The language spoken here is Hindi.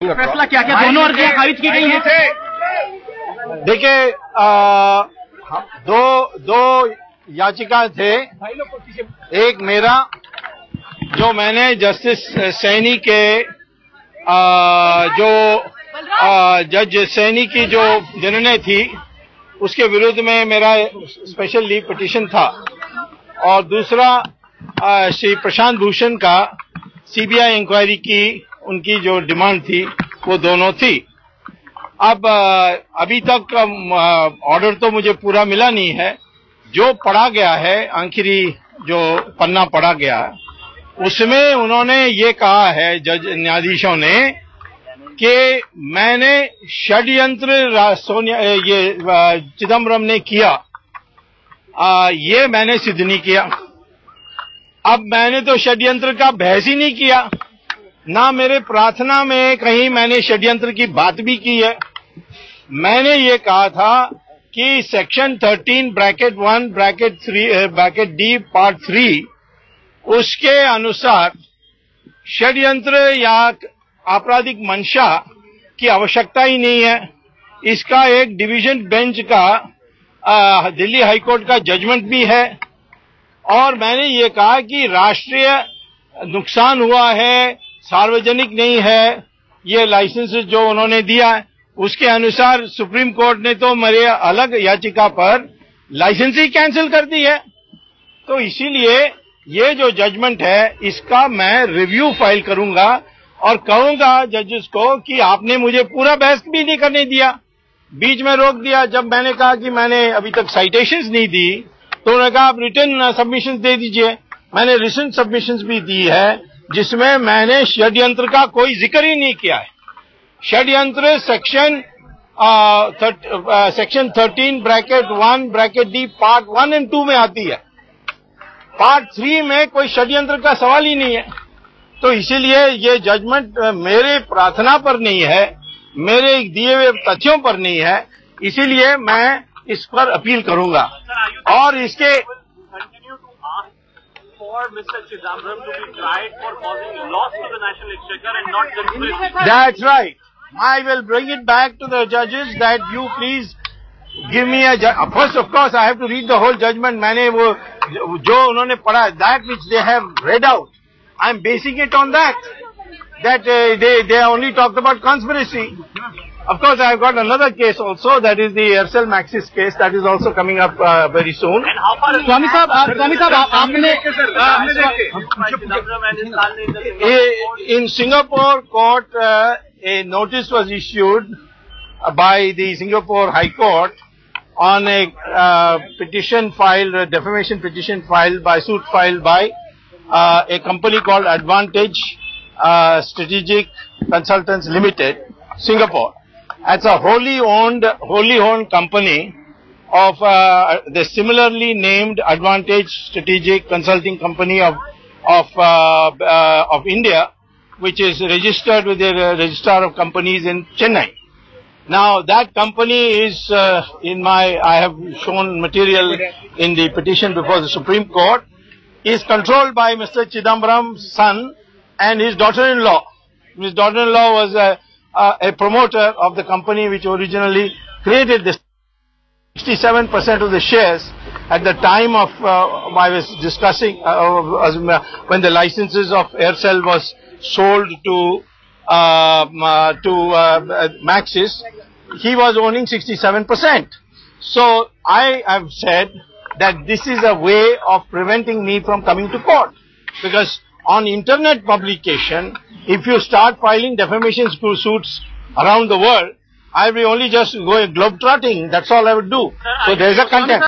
फैसला क्या क्या दोनों अर्जियां खारिज की गई हैं। देखिए, दो याचिका थे। एक मेरा, जो मैंने जस्टिस सैनी के जो जज सैनी की जो निर्णय थी उसके विरुद्ध में मेरा स्पेशल लीव पिटीशन था, और दूसरा श्री प्रशांत भूषण का सीबीआई इंक्वायरी की उनकी जो डिमांड थी वो दोनों थी। अब अभी तक ऑर्डर तो मुझे पूरा मिला नहीं है। जो पढ़ा गया है, आखिरी जो पन्ना पढ़ा गया उसमें उन्होंने ये कहा है, जज न्यायाधीशों ने, कि मैंने षड्यंत्र चिदम्बरम ने किया, ये मैंने सिद्ध नहीं किया। अब मैंने तो षड्यंत्र का बहस ही नहीं किया, ना मेरे प्रार्थना में कहीं मैंने षड्यंत्र की बात भी की है। मैंने ये कहा था कि section 13 bracket 1 bracket 3 bracket D part 3 उसके अनुसार षड्यंत्र या आपराधिक मंशा की आवश्यकता ही नहीं है। इसका एक डिवीजन बेंच का दिल्ली हाईकोर्ट का जजमेंट भी है। और मैंने ये कहा कि राष्ट्रीय नुकसान हुआ है, सार्वजनिक नहीं है, ये लाइसेंस जो उन्होंने दिया है उसके अनुसार सुप्रीम कोर्ट ने तो मेरे अलग याचिका पर लाइसेंस ही कैंसिल कर दी है। तो इसीलिए ये जो जजमेंट है इसका मैं रिव्यू फाइल करूंगा और कहूंगा जजेस को कि आपने मुझे पूरा बहस भी नहीं करने दिया, बीच में रोक दिया। जब मैंने कहा कि मैंने अभी तक साइटेशंस नहीं दी तो उन्होंने कहा आप रिटर्न सबमिशंस दे दीजिए। मैंने रिटर्न सबमिशंस भी दी है जिसमें मैंने षड्यंत्र का कोई जिक्र ही नहीं किया है। षड्यंत्र section 13 bracket 1 bracket D part 1 और 2 में आती है। पार्ट 3 में कोई षड्यंत्र का सवाल ही नहीं है। तो इसीलिए ये जजमेंट मेरे प्रार्थना पर नहीं है, मेरे दिए हुए तथ्यों पर नहीं है, इसीलिए मैं इस पर अपील करूंगा। और इसके for Mr. Chidambaram to be tried for causing loss to the national exchequer and not conspiracy. That's right. I will bring it back to the judges that you please give me a first, of course, I have to read the whole judgment. मैंने वो जो उन्होंने पढ़ा, that which they have read out, I'm basing it on that. That they only talked about conspiracy. Of course, I have got another case also, that is the Aircel Maxis case, that is also coming up very soon. And how far is स्वामी साहब आपने in Singapore court a notice was issued by the Singapore High Court on a petition filed, a defamation petition filed by a company called Advantage Strategic Consultants Limited, Singapore. It's a wholly owned company of the similarly named Advantage Strategic Consulting Company of India, which is registered with the Registrar of Companies in Chennai. Now that company is I have shown material in the petition before the Supreme Court, is controlled by Mr. Chidambaram's son and his daughter-in-law. His daughter-in-law was a promoter of the company which originally created this. 67% of the shares at the time of I was discussing when the licenses of Aircel was sold to Maxis, he was owning 67%. So I have said that this is a way of preventing me from coming to court, because on internet publication, if you start filing defamation suits around the world, I will only just go globe-trotting. That's all I would do. So there is a content.